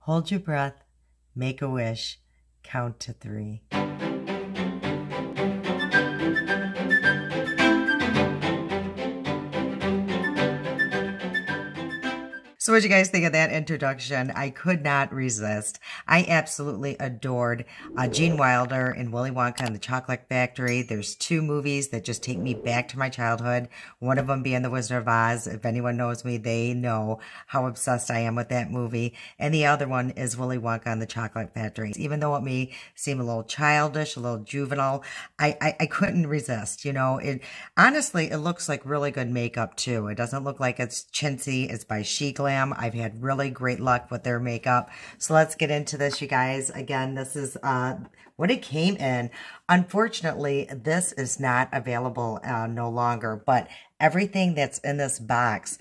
Hold your breath, make a wish, count to 3. So what did you guys think of that introduction? I could not resist. I absolutely adored Gene Wilder and Willy Wonka and the Chocolate Factory. There's 2 movies that just take me back to my childhood. One of them being The Wizard of Oz. If anyone knows me, they know how obsessed I am with that movie. And the other one is Willy Wonka and the Chocolate Factory. Even though it may seem a little childish, a little juvenile, I couldn't resist. You know, honestly, it looks like really good makeup too. It doesn't look like it's chintzy. It's by Sheglam. I've had really great luck with their makeup. So let's get into this, you guys. Again, this is what it came in. Unfortunately, this is not available no longer, but everything that's in this box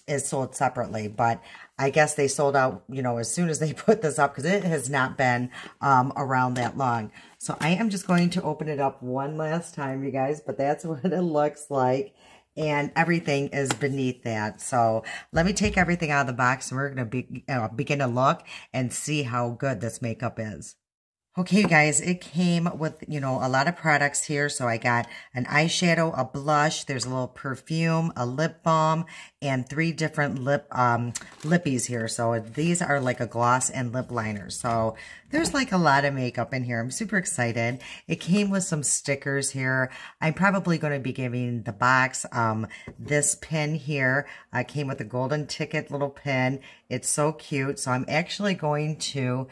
is sold separately. But I guess they sold out, you know, as soon as they put this up because it has not been around that long. So I am just going to open it up one last time, you guys, but that's what it looks like. And everything is beneath that. So let me take everything out of the box and we're going to begin to look and see how good this makeup is. Okay, you guys, it came with, you know, a lot of products here. So I got an eyeshadow, a blush, there's a little perfume, a lip balm, and 3 different lippies here. So these are like a gloss and lip liners. So there's like a lot of makeup in here. I'm super excited. It came with some stickers here. I'm probably going to be giving the box this pin here. Came with a golden ticket little pin. It's so cute. So I'm actually going to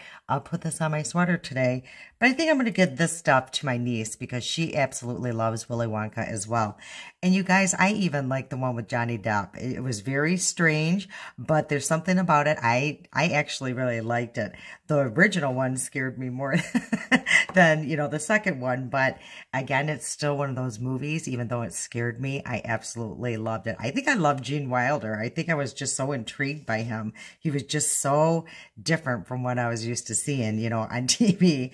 put this on my sweater today. But I think I'm going to give this stuff to my niece because she absolutely loves Willy Wonka as well. And you guys, I even like the one with Johnny Depp. It was very strange, but there's something about it. I actually really liked it. The original one scared me more than, you know, the second one. But again, it's still one of those movies. Even though it scared me, I absolutely loved it. I think I loved Gene Wilder. I think I was just so intrigued by him. He was just so different from what I was used to seeing, you know, on TV.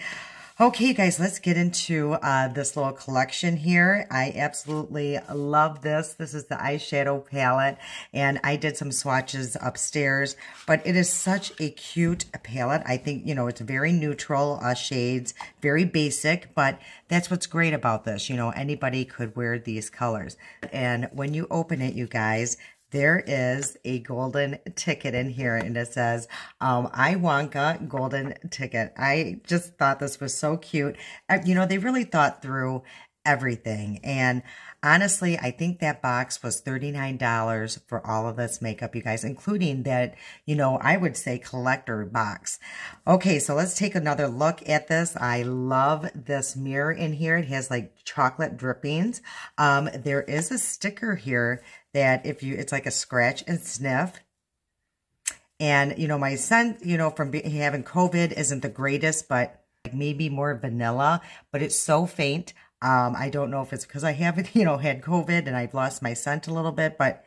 Okay, you guys, let's get into this little collection here. I absolutely love this. This is the eyeshadow palette, and I did some swatches upstairs, but it is such a cute palette. I think, you know, it's very neutral shades, very basic, but that's what's great about this. You know, anybody could wear these colors. And when you open it, you guys, there is a golden ticket in here, and it says, I Wonka golden ticket. I just thought this was so cute. You know, they really thought through everything. And honestly, I think that box was $39 for all of this makeup, you guys, including that, you know, I would say collector box. Okay, so let's take another look at this. I love this mirror in here. It has like chocolate drippings. There is a sticker here that if you, it's like a scratch and sniff. And, you know, my son, you know, from having COVID isn't the greatest, but maybe more vanilla, but it's so faint. I don't know if it's because I haven't, you know, had COVID and I've lost my scent a little bit, but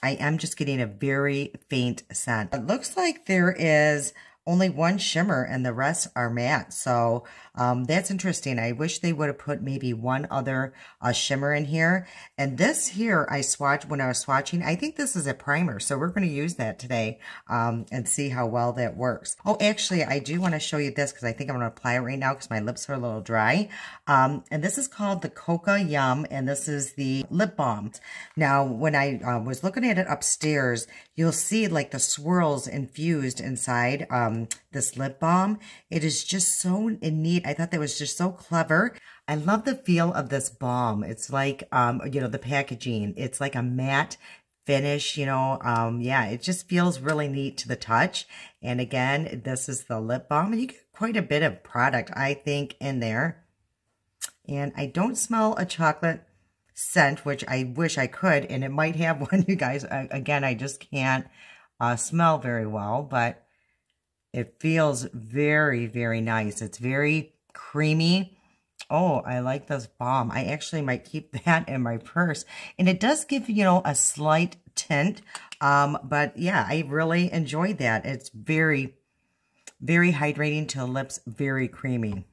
I am just getting a very faint scent. It looks like there is only one shimmer and the rest are matte. So that's interesting. I wish they would have put maybe one other shimmer in here. And this here I swatched when I was swatching. I think this is a primer. So we're going to use that today and see how well that works. Oh, actually, I do want to show you this because I think I'm going to apply it right now because my lips are a little dry. And this is called the Coca Yum, and this is the lip balm. Now, when I was looking at it upstairs, you'll see like the swirls infused inside this lip balm. It is just so neat. I thought that was just so clever. I love the feel of this balm. It's like, you know, the packaging. It's like a matte finish, you know. Yeah, it just feels really neat to the touch. And again, this is the lip balm, and you get quite a bit of product, I think, in there. And I don't smell a chocolate scent, which I wish I could, and it might have one, you guys. Again, I just can't smell very well, but it feels very, very nice. It's very creamy. Oh, I like this balm. I actually might keep that in my purse. And it does give, you know, a slight tint. But yeah, I really enjoyed that. It's very, very hydrating to the lips, very creamy.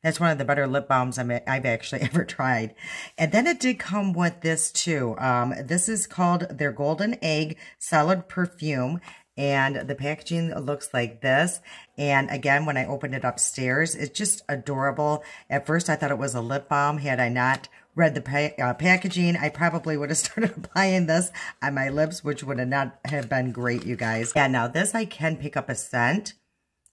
That's one of the better lip balms I've actually ever tried. And then it did come with this too. This is called their Golden Egg Solid Perfume. And the packaging looks like this. And again, when I opened it upstairs, it's just adorable. At first, I thought it was a lip balm. Had I not read the packaging, I probably would have started applying this on my lips, which would have not have been great, you guys. Yeah, now this I can pick up a scent.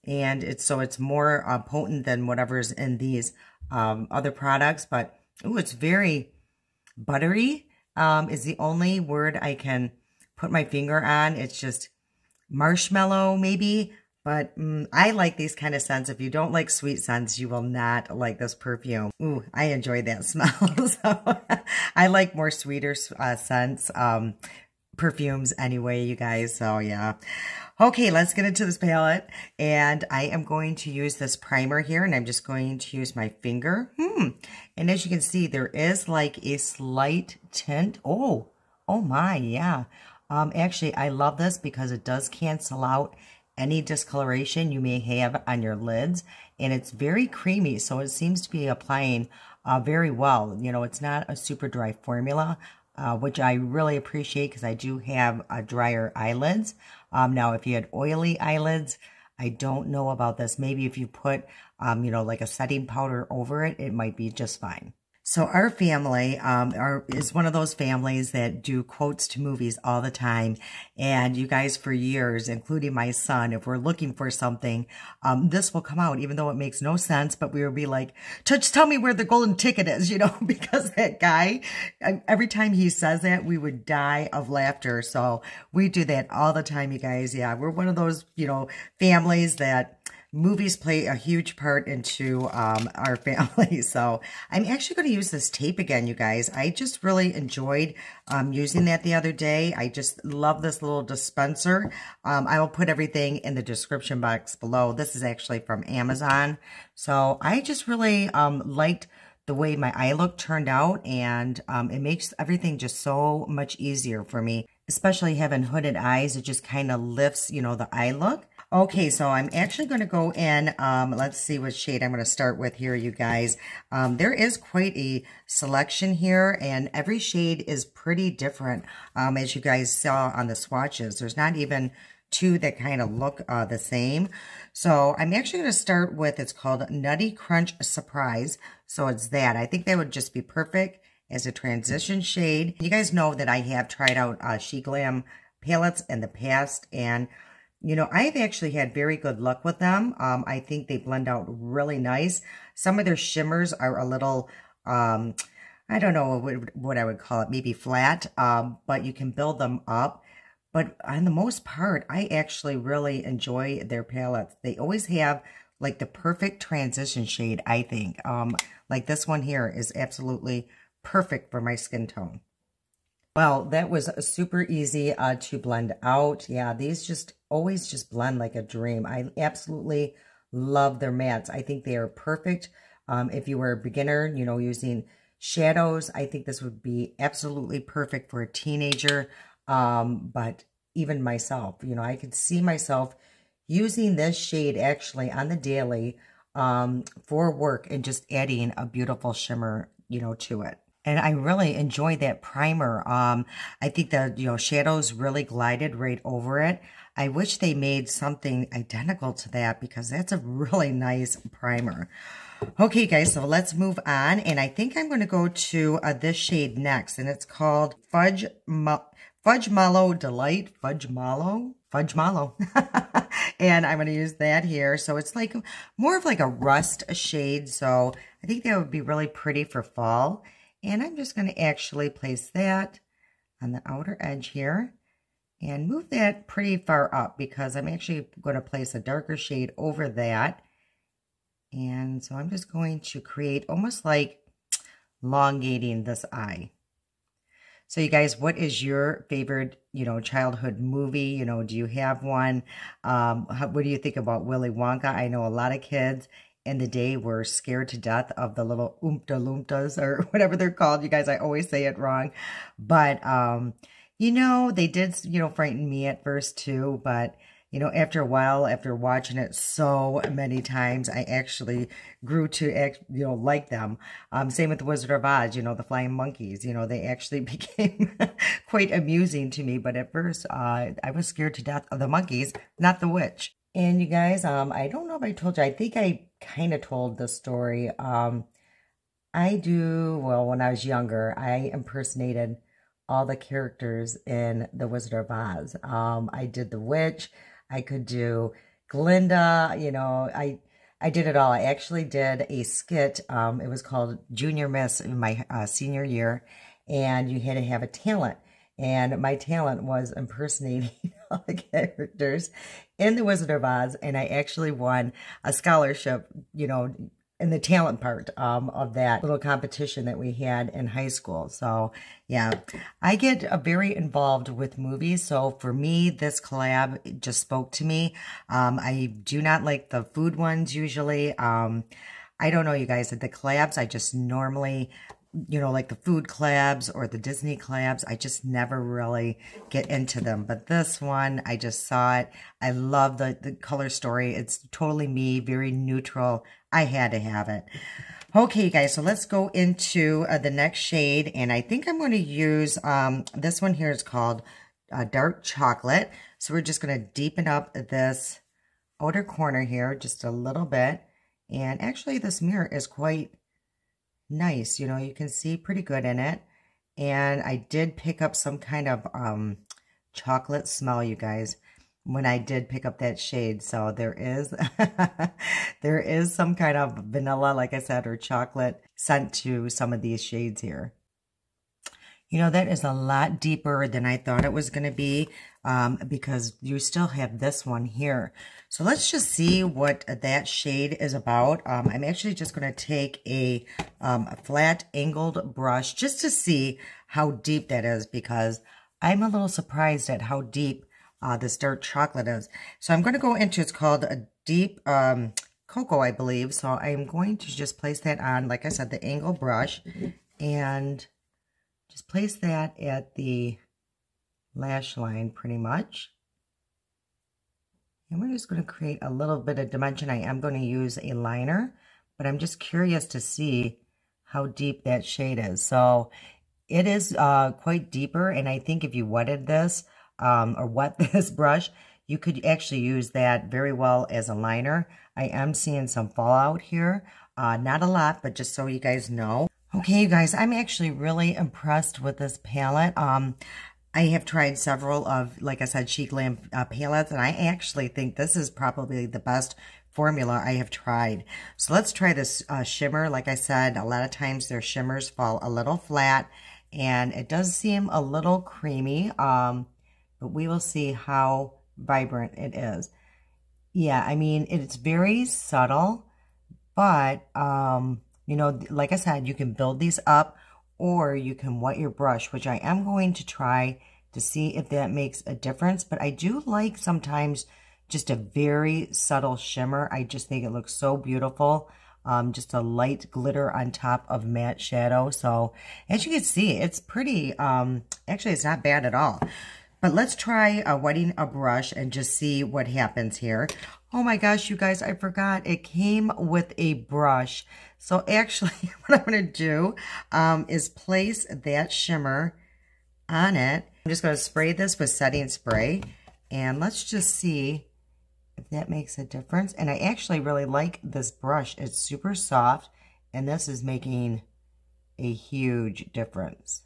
And it's more potent than whatever's in these other products. But, ooh, it's very buttery is the only word I can put my finger on. It's just marshmallow, maybe. But I like these kind of scents. If you don't like sweet scents, you will not like this perfume. Ooh, I enjoy that smell. So I like more sweeter scents, perfumes anyway, you guys. So, yeah. Okay, let's get into this palette, and I am going to use this primer here, and I'm just going to use my finger. And as you can see, there is like a slight tint. Oh my, yeah. Actually, I love this because it does cancel out any discoloration you may have on your lids, and it's very creamy, so it seems to be applying very well. You know, it's not a super dry formula, which I really appreciate because I do have drier eyelids. Now, if you had oily eyelids, I don't know about this. Maybe if you put, you know, like a setting powder over it, it might be just fine. So our family is one of those families that do quotes to movies all the time. And you guys, for years, including my son, if we're looking for something, this will come out, even though it makes no sense. But we will be like, just tell me where the golden ticket is, you know, because that guy, every time he says that, we would die of laughter. So we do that all the time, you guys. Yeah, we're one of those, you know, families that movies play a huge part into our family. So I'm actually going to use this tape again, you guys. I just really enjoyed using that the other day. I just love this little dispenser. I will put everything in the description box below. This is actually from Amazon. So I just really liked the way my eye look turned out, and it makes everything just so much easier for me, especially having hooded eyes. It just kind of lifts, you know, the eye look. Okay, so I'm actually going to go in, let's see what shade I'm going to start with here, you guys. There is quite a selection here, and every shade is pretty different, as you guys saw on the swatches. There's not even two that kind of look the same. So I'm actually going to start with, it's called Nutty Crunch Surprise. So it's that. I think that would just be perfect as a transition shade. You guys know that I have tried out Sheglam palettes in the past, and you know, I've actually had very good luck with them. I think they blend out really nice. Some of their shimmers are a little, I don't know what I would call it, maybe flat, but you can build them up. But on the most part, I actually really enjoy their palettes. They always have like the perfect transition shade, I think. Like this one here is absolutely perfect for my skin tone. Well, that was super easy to blend out. Yeah, these just always just blend like a dream. I absolutely love their mattes. I think they are perfect. If you were a beginner, you know, using shadows, I think this would be absolutely perfect for a teenager. But even myself, you know, I could see myself using this shade actually on the daily for work and just adding a beautiful shimmer, you know, to it. And I really enjoyed that primer. I think the, you know, shadows really glided right over it. I wish they made something identical to that because that's a really nice primer. Okay, guys, so let's move on. And I think I'm going to go to this shade next. And it's called Fudge Mallow Delight. Fudge Mallow. And I'm going to use that here. So it's like more of like a rust shade. So I think that would be really pretty for fall. And I'm just going to actually place that on the outer edge here and move that pretty far up because I'm actually going to place a darker shade over that. And so I'm just going to create almost like elongating this eye. So you guys, what is your favorite, you know, childhood movie? You know, do you have one? What do you think about Willy Wonka? I know a lot of kids in the day were scared to death of the little Oompa Loompas or whatever they're called. You guys, I always say it wrong. But, you know, they did, you know, frighten me at first too. But, you know, after a while, after watching it so many times, I actually grew to, you know, like them. Same with the Wizard of Oz, you know, the flying monkeys, you know, they actually became quite amusing to me. But at first, I was scared to death of the monkeys, not the witch. And you guys, I don't know if I told you, I think I kind of told the story. Well, when I was younger, I impersonated all the characters in The Wizard of Oz. I did the witch, I could do Glinda, you know, I did it all. I actually did a skit. It was called Junior Miss in my senior year, and you had to have a talent. And my talent was impersonating all the characters in The Wizard of Oz, and I actually won a scholarship, you know, in the talent part of that little competition that we had in high school. So yeah, I get very involved with movies. So for me, this collab just spoke to me. I do not like the food ones usually. I don't know, you guys, the collabs, I just normally, you know, like the food collabs or the Disney collabs, I just never really get into them. But this one, I just saw it. I love the color story. It's totally me, very neutral. I had to have it. Okay, guys, so let's go into the next shade. And I think I'm going to use, this one here is called Dark Chocolate. So we're just going to deepen up this outer corner here just a little bit. And actually, this mirror is quite nice. You know, you can see pretty good in it. And I did pick up some kind of chocolate smell, you guys, when I did pick up that shade. So there is there is some kind of vanilla, like I said, or chocolate scent to some of these shades here. You know, that is a lot deeper than I thought it was going to be, because you still have this one here. So let's just see what that shade is about. I'm actually just going to take a flat angled brush just to see how deep that is, because I'm a little surprised at how deep this dark chocolate is. So I'm going to go into, it's called a deep cocoa, I believe. So I'm going to just place that on, like I said, the angle brush, and just place that at the lash line pretty much. And we're just going to create a little bit of dimension. I am going to use a liner, but I'm just curious to see how deep that shade is. So it is quite deeper, and I think if you wetted this, or wet this brush, you could actually use that very well as a liner. I am seeing some fallout here. Not a lot, but just so you guys know. Okay, you guys, I'm actually really impressed with this palette. I have tried several of, like I said, Sheglam palettes, and I actually think this is probably the best formula I have tried. So let's try this shimmer. Like I said, a lot of times their shimmers fall a little flat, and it does seem a little creamy, but we will see how vibrant it is. Yeah, I mean, it's very subtle, but, you know, like I said, you can build these up, or you can wet your brush, which I am going to try to see if that makes a difference. But I do like sometimes just a very subtle shimmer. I just think it looks so beautiful. Just a light glitter on top of matte shadow. So as you can see, it's pretty, actually it's not bad at all. But let's try wetting a brush and just see what happens here. Oh my gosh, you guys, I forgot. It came with a brush. So actually, what I'm going to do is place that shimmer on it. I'm just going to spray this with setting spray. And let's just see if that makes a difference. And I actually really like this brush. It's super soft. And this is making a huge difference.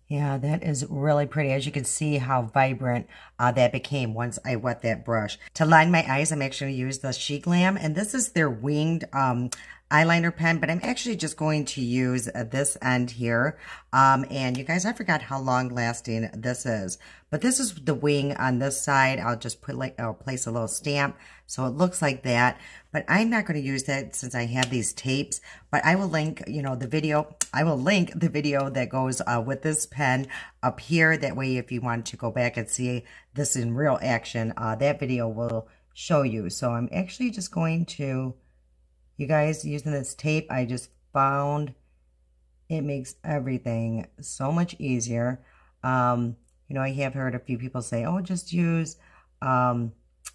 Yeah, that is really pretty. As you can see how vibrant that became once I wet that brush. To line my eyes, I'm actually going to use the Sheglam, and this is their winged eyeliner pen, but I'm actually just going to use this end here. And you guys, I forgot how long lasting this is, but this is the wing on this side. I'll just put I'll place a little stamp so it looks like that, but I'm not going to use that since I have these tapes. But I will link, you know, the video. I will link the video that goes with this pen up here. That way, if you want to go back and see this in real action, that video will show you. So I'm actually just going to, you guys, using this tape, I just found it makes everything so much easier. You know, I have heard a few people say, oh, just use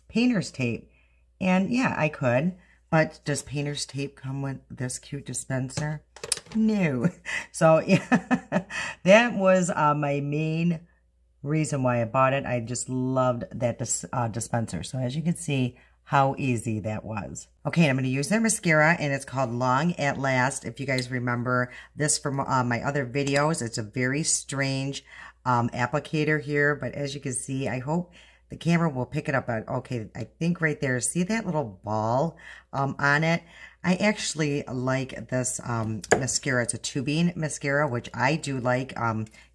painter's tape. And yeah, I could. But does painter's tape come with this cute dispenser? No. So yeah, that was my main reason why I bought it. I just loved that dispenser. So as you can see, how easy that was. Okay, and I'm going to use their mascara, and it's called Long at Last. If you guys remember this from my other videos, it's a very strange applicator here, but as you can see, I hope the camera will pick it up. Okay, I think right there, see that little ball on it? I actually like this mascara. It's a tubing mascara, which I do like.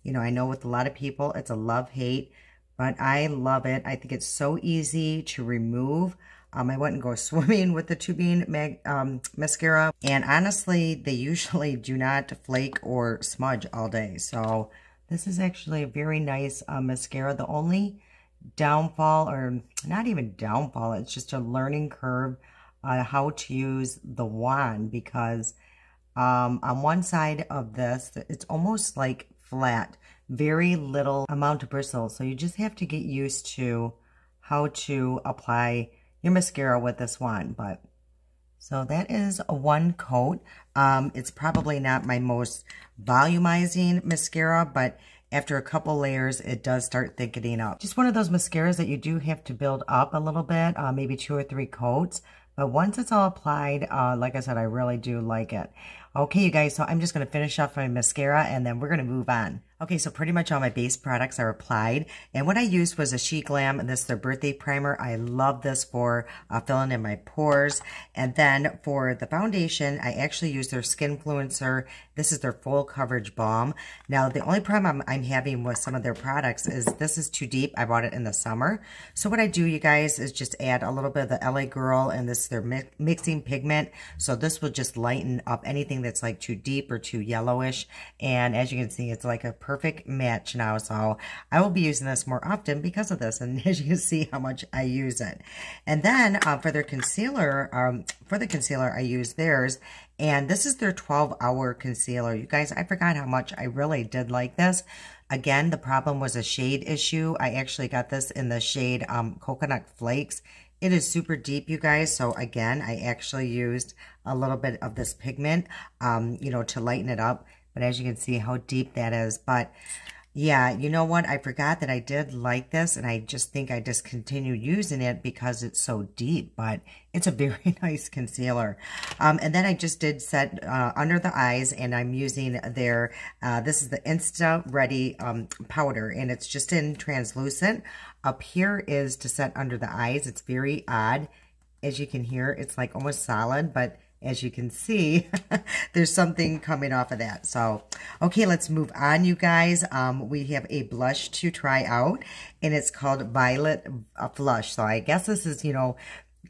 You know, I know with a lot of people, it's a love-hate, but I love it. I think it's so easy to remove. I wouldn't go swimming with the tubing mascara. And honestly, they usually do not flake or smudge all day. So this is actually a very nice mascara. The only downfall, or not even downfall, it's just a learning curve on how to use the wand, because on one side of this, it's almost like flat, very little amount of bristles. So you just have to get used to how to apply your mascara with this wand. But so that is a one coat. It's probably not my most volumizing mascara, but after a couple layers, it does start thickening up. Just one of those mascaras that you do have to build up a little bit, maybe 2 or 3 coats. But once it's all applied, like I said, I really do like it. Okay, you guys, so I'm just going to finish off my mascara, and then we're going to move on. Okay, so pretty much all my base products are applied. And what I used was a Sheglam. This is their birthday primer. I love this for filling in my pores. And then for the foundation, I actually used their Skinfluencer. This is their full coverage balm. Now, the only problem I'm having with some of their products is this is too deep. I bought it in the summer. So what I do, you guys, is just add a little bit of the LA Girl, and this is their mixing pigment. So this will just lighten up anything that's like too deep or too yellowish. And as you can see, it's like a perfect match now. So I will be using this more often because of this. And as you can see how much I use it. And then for their concealer, I use theirs. And this is their 12-hour concealer. You guys, I forgot how much I really did like this. Again, the problem was a shade issue. I actually got this in the shade Coconut Flakes. It is super deep, you guys. So again, I actually used a little bit of this pigment, you know, to lighten it up. But as you can see how deep that is. But yeah, you know what? I forgot that I did like this, and I just think I discontinued using it because it's so deep. But it's a very nice concealer. And then I just did set under the eyes, and I'm using their, this is the Insta Ready powder, and it's just in translucent. Up here is to set under the eyes. It's very odd. As you can hear, it's like almost solid, but as you can see, there's something coming off of that. So, okay, let's move on, you guys. We have a blush to try out, and it's called Violet Flush. So I guess this is, you know,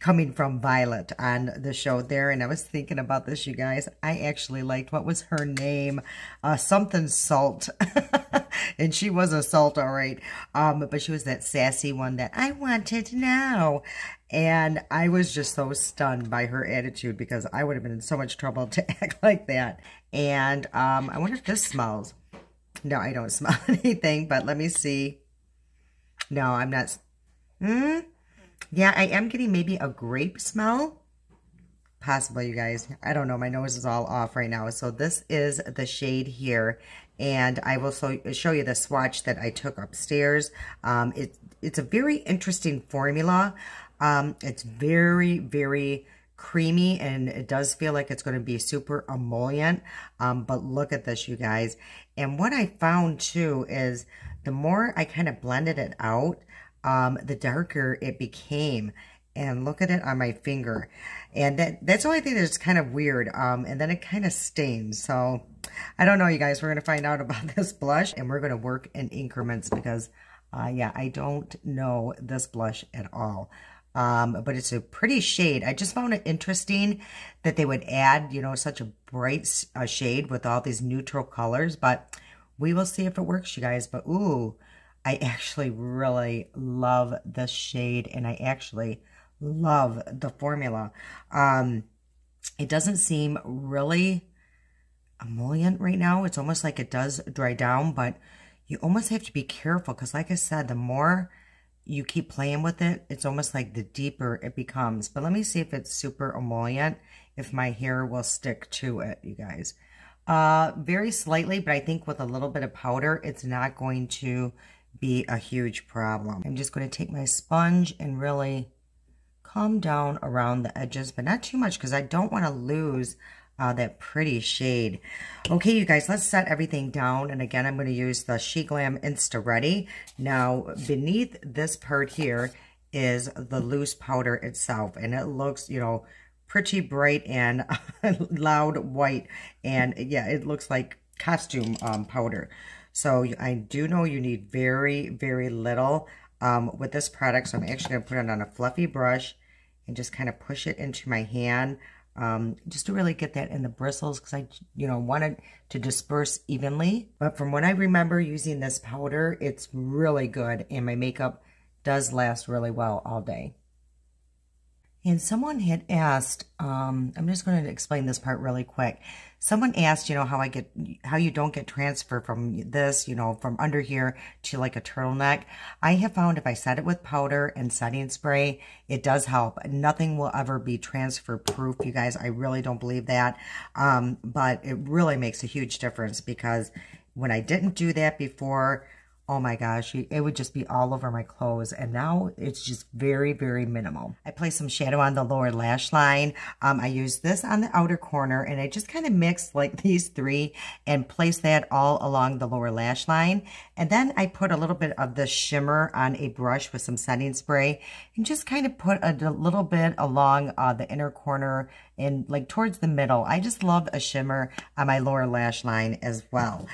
coming from Violet on the show there. And I was thinking about this, you guys. I actually liked, what was her name? Something Salt. And she was a salt, all right. But she was that sassy one that I wanted now. And I was just so stunned by her attitude, because I would have been in so much trouble to act like that. And I wonder if this smells. No, I don't smell anything, but let me see. No, I'm not. Yeah, I am getting maybe a grape smell. Possibly, you guys. I don't know. My nose is all off right now. So this is the shade here. And I will show you the swatch that I took upstairs. It's a very interesting formula. It's very, very creamy, and it does feel like it's going to be super emollient. But look at this, you guys. And what I found too is the more I kind of blended it out, the darker it became. And look at it on my finger. And that's the only thing that's kind of weird. And then it kind of stains. So I don't know, you guys. We're going to find out about this blush, and we're going to work in increments, because yeah, I don't know this blush at all. But it's a pretty shade. I just found it interesting that they would add, you know, such a bright shade with all these neutral colors. But we will see if it works, you guys. But ooh, I actually really love this shade, and I actually love the formula. It doesn't seem really emollient right now. It's almost like it does dry down, but you almost have to be careful, because like I said, the more you keep playing with it, it's almost like the deeper it becomes. But let me see if it's super emollient, if my hair will stick to it, you guys. Very slightly, but I think with a little bit of powder, it's not going to be a huge problem. I'm just going to take my sponge and really calm down around the edges, but not too much because I don't want to lose that pretty shade. Okay, you guys, let's set everything down. And again, I'm going to use the Sheglam Insta Ready. Now, beneath this part here is the loose powder itself. And it looks, you know, pretty bright and loud white. And yeah, it looks like costume powder. So I do know you need very, very little with this product. So I'm actually going to put it on a fluffy brush and just kind of push it into my hand. Just to really get that in the bristles because I, you know, want it to disperse evenly. But from what I remember using this powder, it's really good and my makeup does last really well all day. And someone had asked, I'm just going to explain this part really quick. Someone asked, you know, how you don't get transfer from this, you know, from under here to like a turtleneck. I have found if I set it with powder and setting spray, it does help. Nothing will ever be transfer proof, you guys. I really don't believe that. But it really makes a huge difference because when I didn't do that before, oh my gosh, it would just be all over my clothes. And now it's just very, very minimal. I placed some shadow on the lower lash line. I used this on the outer corner and I just kind of mixed like these three and placed that all along the lower lash line. And then I put a little bit of the shimmer on a brush with some setting spray and just kind of put a little bit along the inner corner and like towards the middle. I just love a shimmer on my lower lash line as well.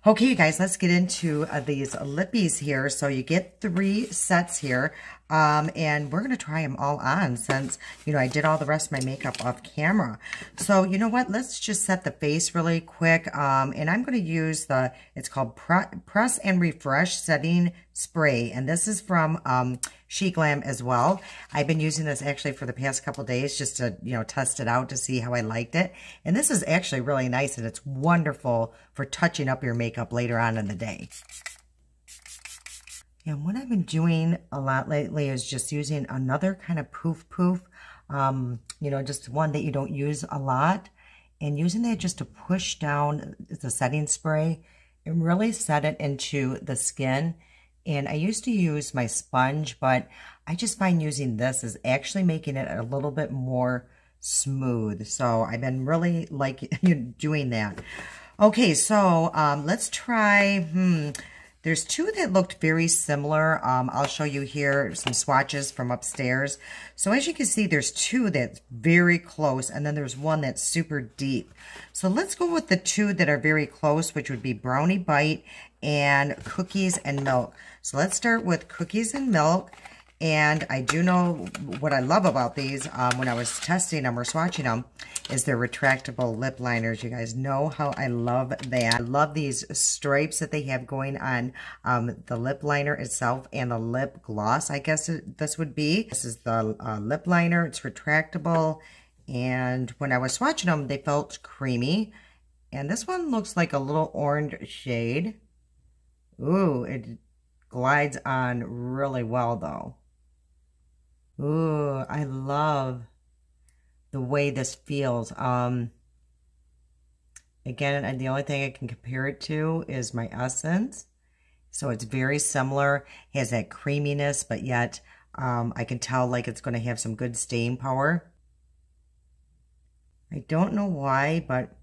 Okay, you guys, let's get into these lippies here. So you get 3 sets here, and we're going to try them all on since, you know, I did all the rest of my makeup off camera. So, you know what? Let's just set the face really quick, and I'm going to use it's called Press and Refresh Setting Spray, and this is from Sheglam as well. I've been using this actually for the past couple days just to, you know, test it out to see how I liked it. And this is actually really nice and it's wonderful for touching up your makeup later on in the day. And what I've been doing a lot lately is just using another kind of poof, you know, just one that you don't use a lot. And using that just to push down the setting spray and really set it into the skin. And I used to use my sponge, but I just find using this is actually making it a little bit more smooth. So I've been really liking doing that. Okay, so let's try, there's 2 that looked very similar. I'll show you here some swatches from upstairs. So as you can see, there's 2 that's very close, and then there's 1 that's super deep. So let's go with the 2 that are very close, which would be Brownie Bite and Cookies and Milk. So let's start with Cookies and Milk. And I do know what I love about these when I was testing them or swatching them is their retractable lip liners. You guys know how I love that. I love these stripes that they have going on the lip liner itself and the lip gloss, I guess this would be. This is the lip liner. It's retractable. And when I was swatching them, they felt creamy. And this one looks like a little orange shade. Ooh, it glides on really well though. Ooh, I love the way this feels. Again, and the only thing I can compare it to is my Essence. So it's very similar. It has that creaminess, but yet I can tell like it's going to have some good staying power. I don't know why, but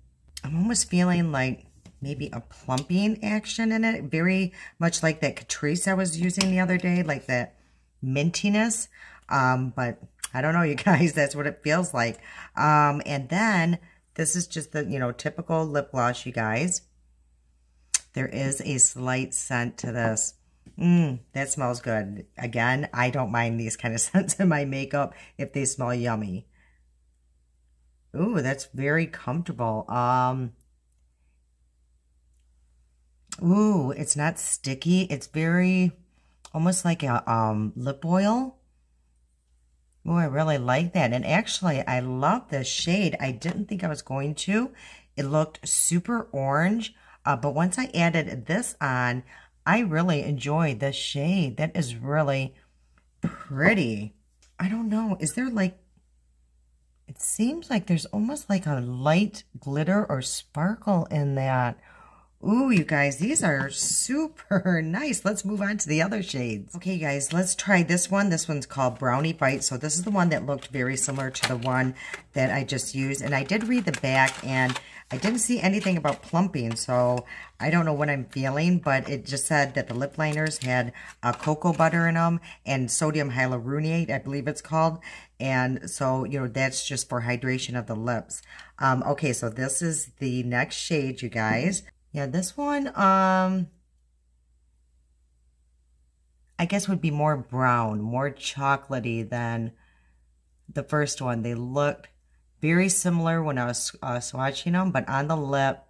I'm almost feeling like maybe a plumping action in it. Very much like that Catrice I was using the other day, like that mintiness. But I don't know, you guys, that's what it feels like. And then this is just the, you know, typical lip gloss, you guys. There is a slight scent to this. That smells good. Again, I don't mind these kind of scents in my makeup if they smell yummy. Ooh, that's very comfortable. Ooh, it's not sticky. It's very, almost like a lip oil. Oh, I really like that. And actually, I love this shade. I didn't think I was going to. It looked super orange. But once I added this on, I really enjoyed this shade. That is really pretty. I don't know. Is there like, it seems like there's almost like a light glitter or sparkle in that. Ooh, you guys, these are super nice. Let's move on to the other shades. Okay, guys, let's try this one. This one's called Brownie Bite. So this is the one that looked very similar to the one that I just used. And I did read the back, and I didn't see anything about plumping. So I don't know what I'm feeling, but it just said that the lip liners had cocoa butter in them and sodium hyaluronate, I believe it's called. And so, you know, that's just for hydration of the lips. Okay, so this is the next shade, you guys. Yeah, this one, I guess would be more brown, more chocolatey than the first one. They looked very similar when I was swatching them, but on the lip,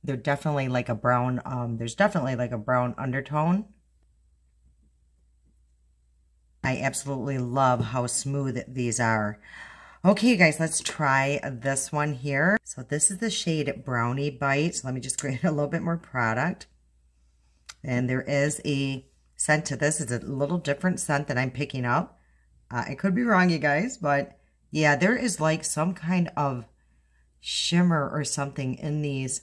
they're definitely like a brown, there's definitely like a brown undertone. I absolutely love how smooth these are. Okay, you guys, let's try this one here. So this is the shade Brownie Bite. So let me just create a little bit more product. And there is a scent to this. It's a little different scent that I'm picking up. I could be wrong, you guys, but yeah, there is like some kind of shimmer or something in these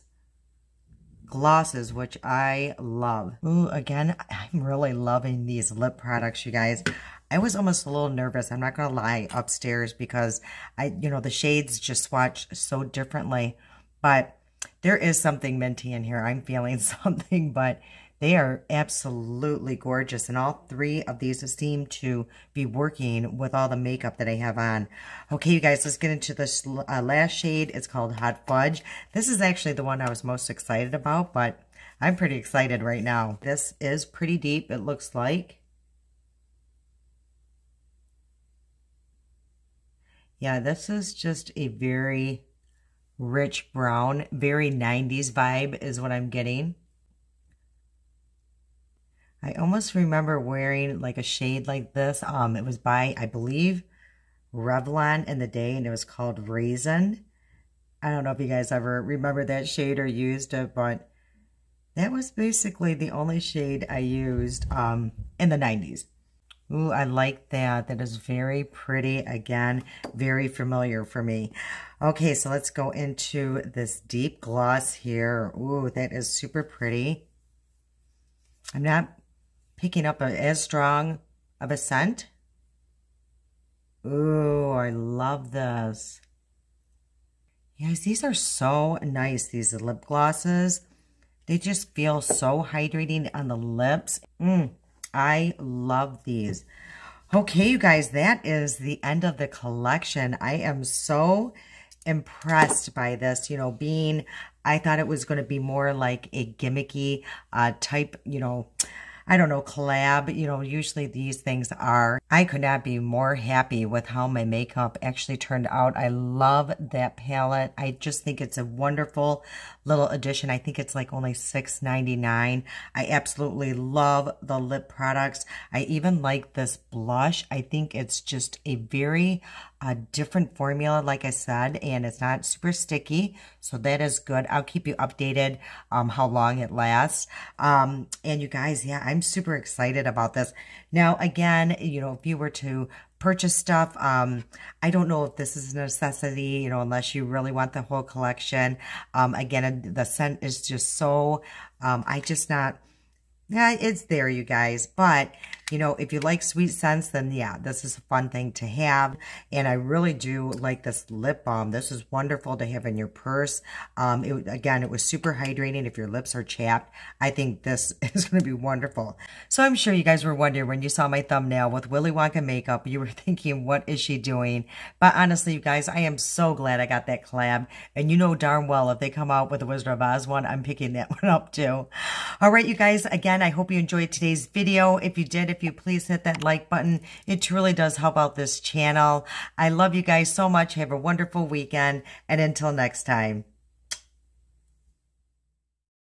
glosses, which I love. Ooh, again, I'm really loving these lip products, you guys. I was almost a little nervous, I'm not going to lie, upstairs because you know, the shades just swatch so differently. But there is something minty in here. I'm feeling something, but they are absolutely gorgeous. And all three of these seem to be working with all the makeup that I have on. Okay, you guys, let's get into this last shade. It's called Hot Fudge. This is actually the one I was most excited about, but I'm pretty excited right now. This is pretty deep, it looks like. Yeah, this is just a very rich brown, very 90s vibe is what I'm getting. I almost remember wearing like a shade like this. It was by, I believe, Revlon in the day, and it was called Raisin. I don't know if you guys ever remember that shade or used it, but that was basically the only shade I used in the 90s. Ooh, I like that. That is very pretty. Again, very familiar for me. Okay, so let's go into this deep gloss here. Ooh, that is super pretty. I'm not picking up as strong of a scent. Ooh, I love this. Yes, these are so nice, these lip glosses. They just feel so hydrating on the lips. I love these. Okay, you guys, that is the end of the collection. I am so impressed by this, you know, I thought it was going to be more like a gimmicky type, you know, I don't know, collab, you know, usually these things are. I could not be more happy with how my makeup actually turned out. I love that palette. I just think it's a wonderful little addition. I think it's like only $6.99. I absolutely love the lip products. I even like this blush. I think it's just a very different formula, like I said, and it's not super sticky, so that is good. I'll keep you updated how long it lasts. And you guys, yeah, I'm super excited about this. Now, again, you know, if you were to purchase stuff, I don't know if this is a necessity, you know, unless you really want the whole collection. Again, the scent is just so, yeah, it's there, you guys. But, you know, if you like sweet scents, then yeah, this is a fun thing to have. And I really do like this lip balm. This is wonderful to have in your purse. Again, it was super hydrating if your lips are chapped. I think this is going to be wonderful. So I'm sure you guys were wondering when you saw my thumbnail with Willy Wonka makeup, you were thinking, what is she doing? But honestly, you guys, I am so glad I got that collab. And you know darn well, if they come out with the Wizard of Oz one, I'm picking that one up too. All right, you guys, again, I hope you enjoyed today's video. If you did, if you please hit that like button. It truly does help out this channel. I love you guys so much. Have a wonderful weekend. And until next time.